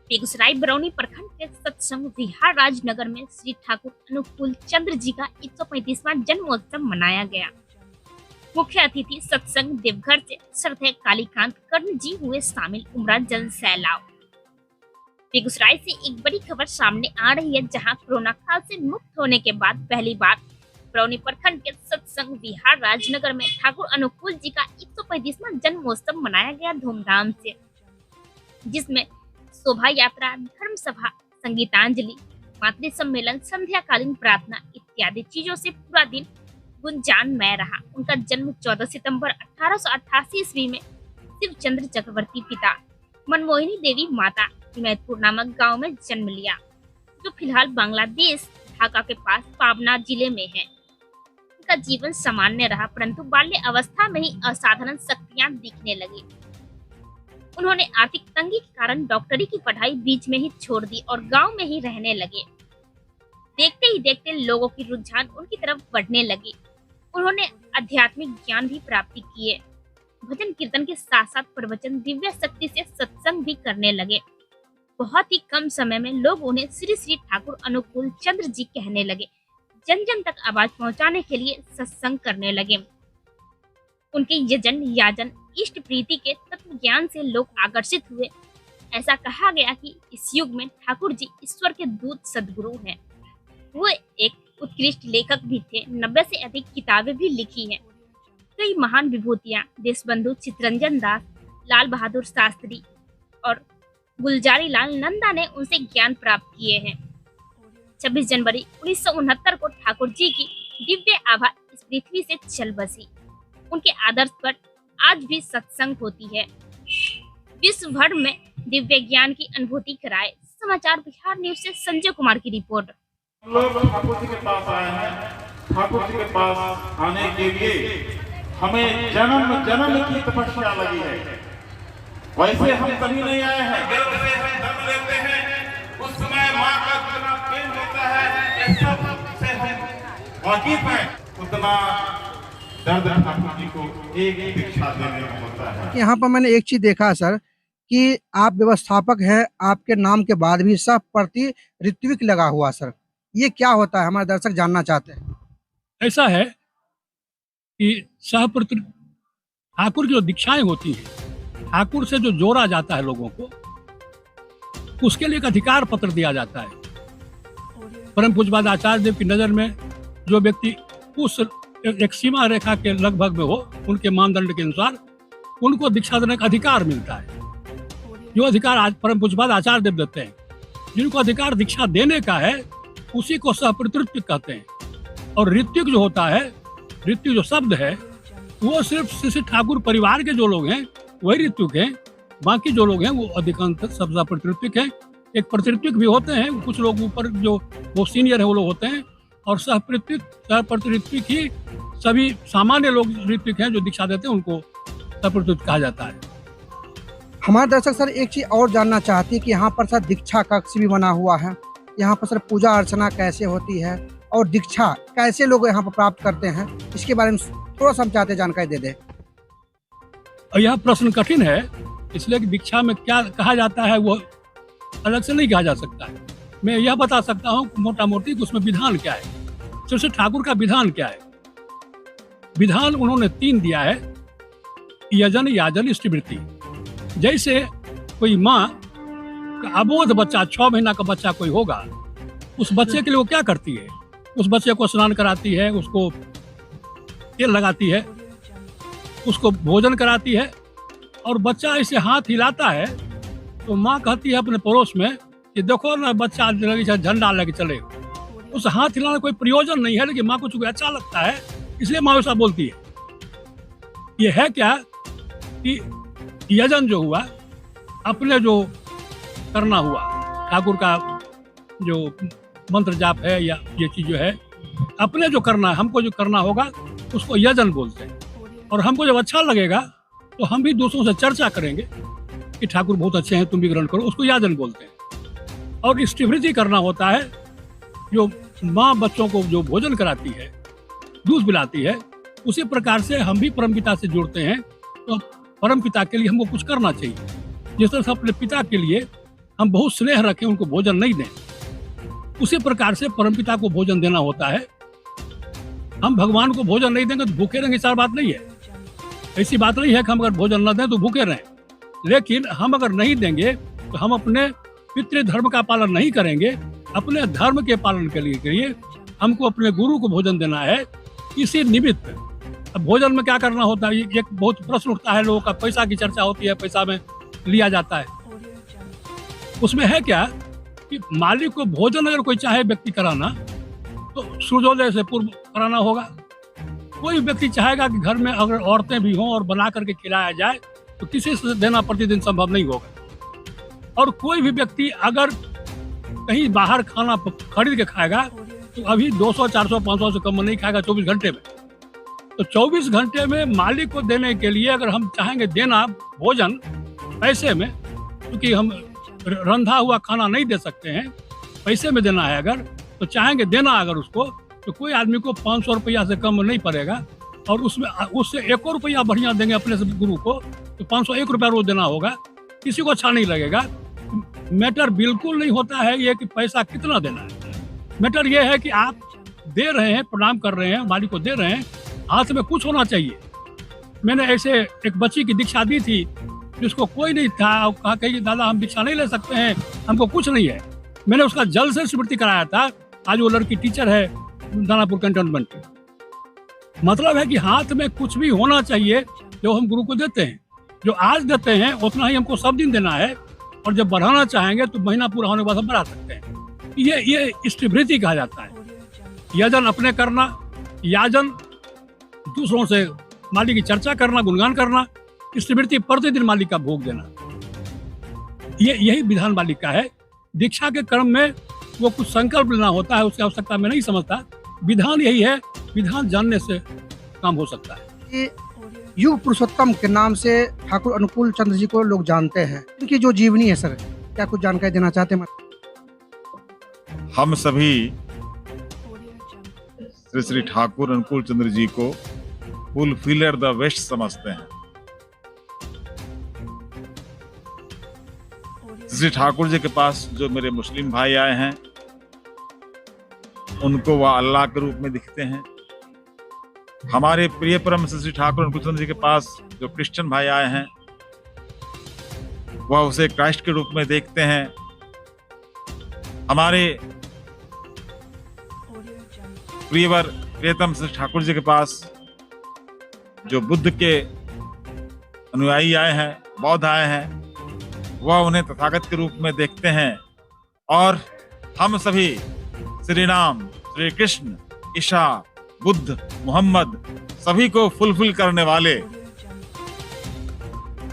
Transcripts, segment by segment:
बेगूसराय बरौनी प्रखंड के सत्संग विहार राजनगर में श्री ठाकुर अनुकूल चंद्र जी का 135वां जन्मोत्सव मनाया गया। मुख्य अतिथि सत्संग देवघर से श्रद्धेय कालीकांत कर्ण जी हुए शामिल। उमड़ा जन सैलाव। बेगूसराय से एक बड़ी खबर सामने आ रही है, जहां कोरोना काल से मुक्त होने के बाद पहली बार बरौनी प्रखंड के सत्संग विहार राजनगर में ठाकुर अनुकूल जी का 135वां जन्मोत्सव मनाया गया धूमधाम से, जिसमें शोभा यात्रा, धर्म सभा, संगीतांजलि, मातृ सम्मेलन, संध्याकालीन प्रार्थना इत्यादि चीजों से पूरा दिन गुंजानमय रहा। उनका जन्म 14 सितंबर 1888 ईस्वी में शिवचंद्र चक्रवर्ती पिता मनमोहिनी देवी माता हिमैतपुर नामक गांव में जन्म लिया, जो फिलहाल बांग्लादेश ढाका के पास पाबना जिले में है। उनका जीवन सामान्य रहा, परंतु बाल्य अवस्था में ही असाधारण शक्तियां दिखने लगी। उन्होंने आर्थिक तंगी के कारण डॉक्टरी की पढ़ाई बीच में ही छोड़ दी और गांव में ही रहने लगे। देखते ही देखते लोगों की रुझान उनकी तरफ बढ़ने लगी। उन्होंने आध्यात्मिक ज्ञान भी प्राप्त किए। भजन कीर्तन के साथ साथ प्रवचन, दिव्य शक्ति से सत्संग भी करने लगे। बहुत ही कम समय में लोग उन्हें श्री श्री ठाकुर अनुकूल चंद्र जी कहने लगे। जन जन तक आवाज पहुंचाने के लिए सत्संग करने लगे। उनके यजन, याजन, इष्ट प्रीति के तत्व ज्ञान से लोग आकर्षित हुए। ऐसा कहा गया कि इस युग में ठाकुर जी ईश्वर के दूत सदगुरु हैं। वो एक उत्कृष्ट लेखक भी थे। 90 से अधिक किताबें भी लिखी हैं। कई महान विभूतियां देशबंधु चित्तरंजन दास, लाल बहादुर शास्त्री और गुलजारी लाल नंदा ने उनसे ज्ञान प्राप्त किए हैं। 26 जनवरी 1969 को ठाकुर जी की दिव्य आभा इस पृथ्वी से चल बसी। उनके आदर्श पर आज भी सत्संग होती है। विश्व भर में दिव्य ज्ञान की अनुभूति कराए। समाचार बिहार न्यूज से संजय कुमार की रिपोर्ट। लोग ठाकुर जी के पास आए हैं। ठाकुर जी के पास आने के लिए हमें जन्म जन्म की तपस्या लगी है। वैसे हम कभी नहीं आए हैं। गर्भ से हम जन्म लेते हैं, उस समय माँ का कितना प्रेम होता है, ये सब से हम वाकिफ हैं। उतना दर्द ठाकुर जी को एक दीक्षा देने में होता है। यहाँ पर मैंने एक चीज देखा सर कि आप व्यवस्थापक हैं, आपके नाम के बाद भी सब प्रति ऋत्विक लगा हुआ सर, ये क्या होता है? हमारे दर्शक जानना चाहते हैं। ऐसा है कि सहप्रति ठाकुर की जो दीक्षाएं होती है, ठाकुर से जो जोड़ा जाता है लोगों को, उसके लिए एक अधिकार पत्र दिया जाता है। परम पूज्यपाद आचार्य देव की नजर में जो व्यक्ति उस एक सीमा रेखा के लगभग में हो, उनके मानदंड के अनुसार उनको दीक्षा देने का अधिकार मिलता है। जो अधिकार आज परम पूज्यपाद आचार्य देव देते हैं, जिनको अधिकार दीक्षा देने का है, उसी को सहप्रतित्व कहते हैं। और ऋत्विक जो होता है, ऋत्विक जो शब्द है, वो सिर्फ श्री ठाकुर परिवार के जो लोग हैं वही ऋत्विक हैं। बाकी जो लोग हैं वो अधिकांश सब सहप्रतित्विक हैं। एक प्रतित्विक भी होते हैं, कुछ लोग ऊपर जो वो सीनियर है वो लोग होते हैं। और सहप्रतित्विक ही सभी सामान्य लोग ऋत्विक हैं जो दीक्षा देते हैं, उनको सहप्रतित्विक कहा जाता है। हमारे दर्शक सर एक चीज और जानना चाहती है कि यहाँ पर सर दीक्षा कक्ष भी बना हुआ है। यहाँ पर सर पूजा अर्चना कैसे होती है और दीक्षा कैसे लोग यहाँ पर प्राप्त करते हैं, इसके बारे में थोड़ा सा हम चाहते जानकारी दे दें। यह प्रश्न कठिन है, इसलिए कि दीक्षा में क्या कहा जाता है वो अलग से नहीं कहा जा सकता है। मैं यह बता सकता हूँ मोटा मोटी कि उसमें विधान क्या है, श्री ठाकुर का विधान क्या है। विधान उन्होंने 3 दिया है: यजन, याजन, इष्टवृत्ति। जैसे कोई माँ का अबोध बच्चा, 6 महीना का बच्चा कोई होगा, उस बच्चे के लिए वो क्या करती है? उस बच्चे को स्नान कराती है, उसको तेल लगाती है, उसको भोजन कराती है। और बच्चा ऐसे हाथ हिलाता है तो माँ कहती है अपने पड़ोस में कि देखो ना, बच्चा झंडा लेके चले। उस हाथ हिलाने कोई प्रयोजन नहीं है, लेकिन माँ को चूंकि अच्छा लगता है इसलिए माँ ऐसा बोलती है। ये है क्या कि यजन जो हुआ, अपने जो करना हुआ, ठाकुर का जो मंत्र जाप है या ये चीज जो है, अपने जो करना है, हमको जो करना होगा उसको यजन बोलते हैं। और हमको जब अच्छा लगेगा तो हम भी दूसरों से चर्चा करेंगे कि ठाकुर बहुत अच्छे हैं, तुम भी ग्रहण करो, उसको याजन बोलते हैं। और इष्टवृत्ति करना होता है, जो माँ बच्चों को जो भोजन कराती है, दूध पिलाती है, उसी प्रकार से हम भी परमपिता से जुड़ते हैं। तो परमपिता के लिए हमको कुछ करना चाहिए। जिस तरह से अपने पिता के लिए हम बहुत स्नेह रखें, उनको भोजन नहीं दें, उसी प्रकार से परमपिता को भोजन देना होता है। हम भगवान को भोजन नहीं देंगे तो भूखे रहेंगे, सारी बात नहीं है। ऐसी बात नहीं है कि हम अगर भोजन न दें तो भूखे रहें, लेकिन हम अगर नहीं देंगे तो हम अपने पितृधर्म का पालन नहीं करेंगे। अपने धर्म के पालन के लिए हमको अपने गुरु को भोजन देना है। इसी निमित्त अब भोजन में क्या करना होता है, एक बहुत प्रश्न उठता है लोगों का। पैसा की चर्चा होती है, पैसा में लिया जाता है। उसमें है क्या कि मालिक को भोजन अगर कोई चाहे व्यक्ति कराना तो सूर्योदय से पूर्व कराना होगा। कोई व्यक्ति चाहेगा कि घर में अगर औरतें भी हों और बना करके खिलाया जाए तो किसी से देना प्रतिदिन संभव नहीं होगा। और कोई भी व्यक्ति अगर कहीं बाहर खाना खरीद के खाएगा तो अभी 200, 400, 500 से कम नहीं खाएगा 24 घंटे में। तो 24 घंटे में मालिक को देने के लिए अगर हम चाहेंगे देना भोजन पैसे में, क्योंकि हम रंधा हुआ खाना नहीं दे सकते हैं, पैसे में देना है अगर, तो चाहेंगे देना अगर उसको, तो कोई आदमी को 500 रुपया से कम नहीं पड़ेगा। और उसमें उससे 1 रुपया बढ़िया देंगे अपने से गुरु को तो 501 रुपया रोज देना होगा। किसी को अच्छा नहीं लगेगा। मैटर बिल्कुल नहीं होता है ये कि पैसा कितना देना है। मैटर ये है कि आप दे रहे हैं, प्रणाम कर रहे हैं, मालिक को दे रहे हैं, हाथ में कुछ होना चाहिए। मैंने ऐसे एक बच्ची की दीक्षा दी थी जिसको कोई नहीं था, कहा कि दादा हम दीक्षा नहीं ले सकते हैं, हमको कुछ नहीं है। मैंने उसका जल से स्मृति कराया था। आज वो लड़की टीचर है दानापुर कैंटोनमेंट की। मतलब है कि हाथ में कुछ भी होना चाहिए जो हम गुरु को देते हैं। जो आज देते हैं उतना ही हमको सब दिन देना है, और जब बढ़ाना चाहेंगे तो महीना पूरा होने के बाद हम बढ़ा सकते हैं। ये इष्टवृत्ति कहा जाता है। यजन अपने करना, याजन दूसरों से मालिक की चर्चा करना, गुणगान करना, इष्टवृत्ति प्रतिदिन मालिक का भोग देना, यही विधान मालिक का है। दीक्षा के क्रम में वो कुछ संकल्प लेना होता है, उसकी आवश्यकता मैं नहीं समझता। विधान यही है, विधान जानने से काम हो सकता है। ये युग पुरुषोत्तम के नाम से ठाकुर अनुकूल चंद्र जी को लोग जानते हैं। इनकी जो जीवनी है सर, क्या कुछ जानकारी देना चाहते हैं? हम सभी श्री ठाकुर अनुकूल चंद्र जी को फुलफिलर द वेस्ट समझते हैं। श्री ठाकुर जी के पास जो मेरे मुस्लिम भाई आए हैं उनको वह अल्लाह के रूप में दिखते हैं। हमारे प्रिय परम श्री ठाकुर अनुकूल चंद्र जी के पास जो क्रिश्चियन भाई आए हैं वह उसे क्राइस्ट के रूप में देखते हैं। हमारे प्रियतम श्री ठाकुर जी के पास जो बुद्ध के अनुयायी आए हैं, बौद्ध आए हैं, वह उन्हें तथागत के रूप में देखते हैं। और हम सभी श्री राम, श्री कृष्ण, ईसा, बुद्ध, मोहम्मद सभी को फुलफिल करने वाले,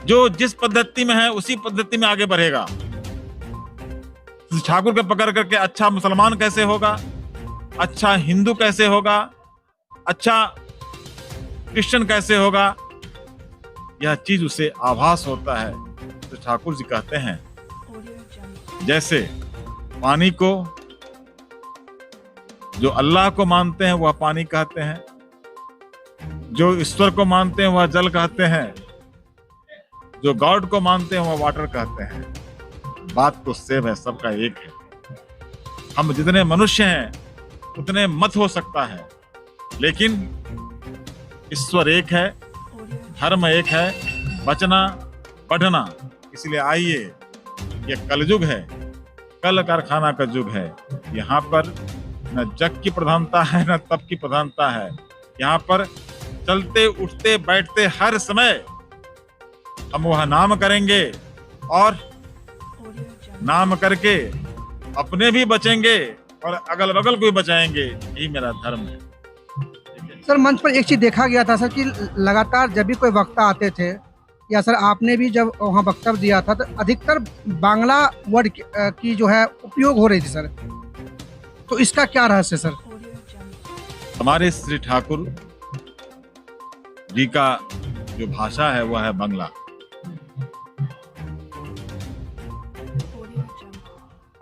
जो जिस पद्धति में है उसी पद्धति में आगे बढ़ेगा। ठाकुर के पकड़ करके अच्छा मुसलमान कैसे होगा, अच्छा हिंदू कैसे होगा, अच्छा क्रिश्चियन कैसे होगा, यह चीज उसे आभास होता है। तो ठाकुर जी कहते हैं जैसे पानी को जो अल्लाह को मानते हैं वह पानी कहते हैं, जो ईश्वर को मानते हैं वह जल कहते हैं, जो गॉड को मानते हैं वह वाटर कहते हैं। बात तो सेम है, सबका एक है। हम जितने मनुष्य हैं उतने मत हो सकता है, लेकिन ईश्वर एक है, धर्म एक है, बचना बढ़ना। इसलिए आइए, यह कलयुग है, कल कारखाना का युग है। यहाँ पर न जग की प्रधानता है न तप की प्रधानता है। यहाँ पर चलते उठते बैठते हर समय हम वह नाम करेंगे और नाम करके अपने भी बचेंगे और अगल बगल को भी बचाएंगे। यही मेरा धर्म है। सर मंच पर एक चीज देखा गया था सर कि लगातार जब भी कोई वक्ता आते थे, या सर आपने भी जब वहाँ वक्तव्य दिया था, तो अधिकतर बांग्ला वर्ड की जो है उपयोग हो रही थी सर। तो इसका क्या रहस्य सर? हमारे श्री ठाकुर जी का जो भाषा है वह है बांग्ला,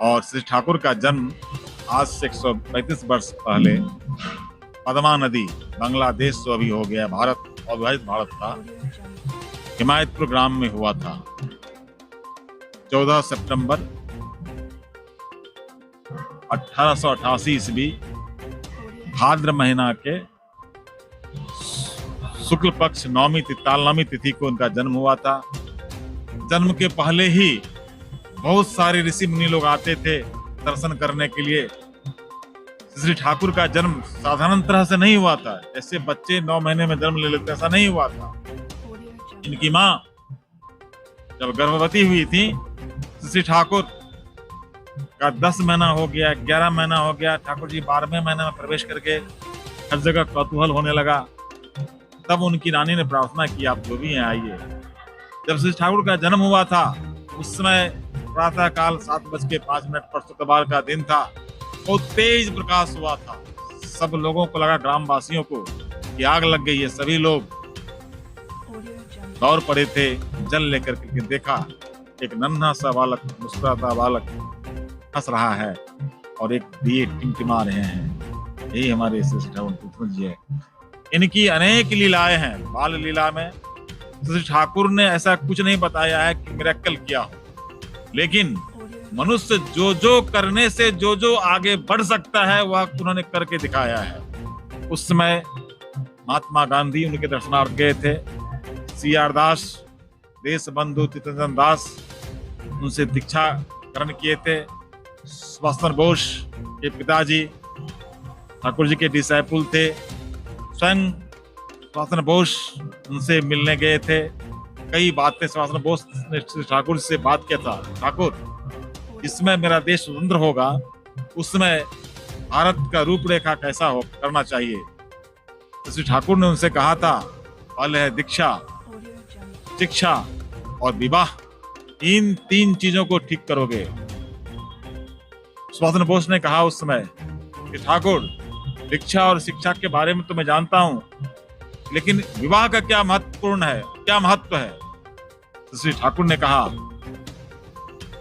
और श्री ठाकुर का जन्म आज से 135 वर्ष पहले पद्मा नदी, बांग्लादेश तो अभी हो गया भारत, अविभाजित भारत था, हिमायतपुर ग्राम में हुआ था। 14 सितंबर 1888 ईस्वी भाद्र महीना के शुक्ल पक्ष तालनवमी तिथि को उनका जन्म हुआ था। जन्म के पहले ही बहुत सारे ऋषि मुनि लोग आते थे दर्शन करने के लिए। श्री ठाकुर का जन्म साधारण तरह से नहीं हुआ था, ऐसे बच्चे 9 महीने में जन्म ले लेते, ऐसा नहीं हुआ था। इनकी माँ जब गर्भवती हुई थी, श्री ठाकुर का 10 महीना हो गया, 11 महीना हो गया, ठाकुर जी 12वें महीने में प्रवेश करके हर जगह कौतूहल होने लगा। तब उनकी रानी ने प्रार्थना की, आप जो भी हैं आइए। जब श्री ठाकुर का जन्म हुआ था उस समय प्रातः काल 7:05 पर शुक्रवार का दिन था। बहुत तेज प्रकाश हुआ था। सब लोगों को लगा, ग्रामवासियों को, कि आग लग गई है। सभी लोग दौड़ पड़े थे जल लेकर के। देखा एक नन्हा सा बालक, मुस्कुराता बालक हंस रहा है और एक दिए टिमटिमा रहे हैं। यही हमारे श्री ठाकुर जी है। इनकी अनेक लीलाएं हैं। बाल लीला में श्री ठाकुर ने ऐसा कुछ नहीं बताया है कि मिरेकल किया हो, लेकिन मनुष्य जो जो करने से जो जो आगे बढ़ सकता है वह उन्होंने करके दिखाया है। उस समय महात्मा गांधी उनके दर्शनार्थ गए थे। CR दास, देश बंधु चित्तरंजन दास उनसे दीक्षा ग्रहण किए थे। सुभाष चंद्र बोस के पिताजी ठाकुर जी के डिसाइपुल थे। स्वयं सुभाष चंद्र बोस उनसे मिलने गए थे। कई बातें सुभाष चंद्र बोस ने ठाकुर से बात किया था, ठाकुर इसमें मेरा देश स्वतंत्र होगा, उसमें भारत का रूपरेखा कैसा हो करना चाहिए। श्री ठाकुर ने उनसे कहा था, पहले है दीक्षा, शिक्षा और विवाह, इन 3 चीजों को ठीक करोगे। सुभाष चंद्र बोस ने कहा उस समय कि ठाकुर दीक्षा और शिक्षा के बारे में तो मैं जानता हूं, लेकिन विवाह का क्या महत्वपूर्ण है, क्या महत्व है। तो श्री ठाकुर ने कहा,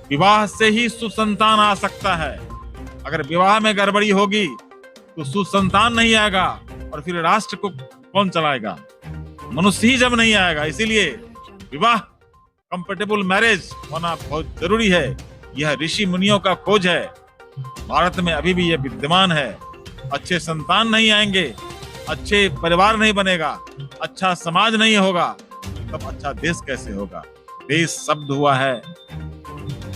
विवाह से ही सुसंतान आ सकता है। अगर विवाह में गड़बड़ी होगी तो सुसंतान नहीं आएगा और फिर राष्ट्र को कौन चलाएगा, मनुष्य ही जब नहीं आएगा। इसीलिए विवाह, कंपेटेबल मैरिज होना बहुत जरूरी है। यह ऋषि मुनियों का खोज है, भारत में अभी भी यह विद्यमान है। अच्छे संतान नहीं आएंगे, अच्छे परिवार नहीं बनेगा, अच्छा समाज नहीं होगा, तब अच्छा देश कैसे होगा। देश शब्द हुआ है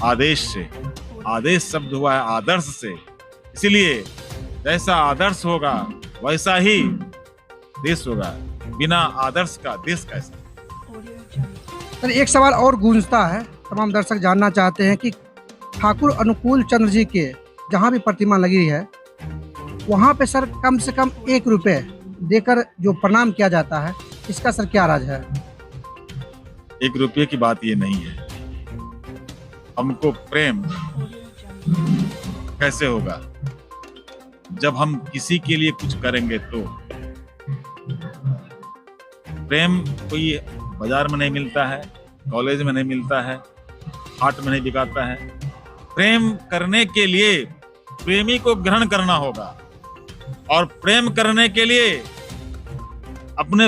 आदेश से, आदेश शब्द हुआ है आदर्श से। इसीलिए जैसा आदर्श होगा वैसा ही देश होगा। बिना आदर्श का देश कैसा। सर एक सवाल और गूंजता है, तमाम दर्शक जानना चाहते हैं कि ठाकुर अनुकूल चंद्र जी के जहाँ भी प्रतिमा लगी है वहाँ पे सर कम से कम 1 रुपए देकर जो प्रणाम किया जाता है, इसका सर क्या राज है? 1 रुपये की बात ये नहीं है। हमको प्रेम कैसे होगा जब हम किसी के लिए कुछ करेंगे तो। प्रेम कोई बाजार में नहीं मिलता है, कॉलेज में नहीं मिलता है, हाट में नहीं बिकाता है। प्रेम करने के लिए प्रेमी को ग्रहण करना होगा और प्रेम करने के लिए अपने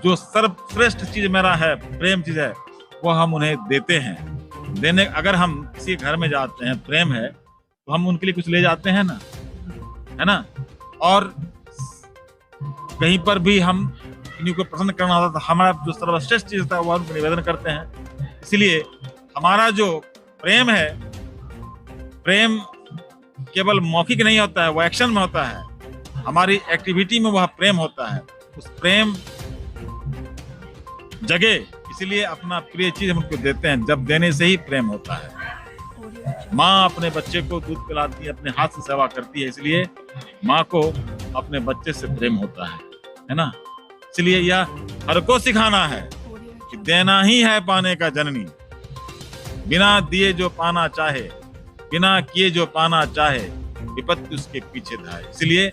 जो सर्वश्रेष्ठ चीज मेरा है, प्रेम चीज है, वो हम उन्हें देते हैं। देने अगर हम किसी घर में जाते हैं, प्रेम है तो हम उनके लिए कुछ ले जाते हैं ना, है ना। और कहीं पर भी हम किन्हीं को प्रसन्न करना होता तो हमारा जो सर्वश्रेष्ठ चीज था वो हम निवेदन करते हैं। इसलिए हमारा जो प्रेम है, प्रेम केवल मौखिक नहीं होता है, वो एक्शन में होता है। हमारी एक्टिविटी में वह प्रेम होता है। उस प्रेम जगे, इसलिए अपना प्रिय चीज हम उनको देते हैं। जब देने से ही प्रेम होता है। माँ अपने बच्चे को दूध पिलाती है, अपने हाथ से सेवा करती है, इसलिए माँ को अपने बच्चे से प्रेम होता है ना। इसलिए यह हर को सिखाना है कि देना ही है पाने का जननी। बिना दिए जो पाना चाहे, बिना किए जो पाना चाहे, विपत्ति उसके पीछे धाए। इसलिए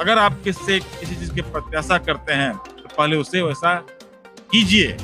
अगर आप किसी चीज की प्रत्याशा करते हैं तो पहले उसे वैसा कीजिए।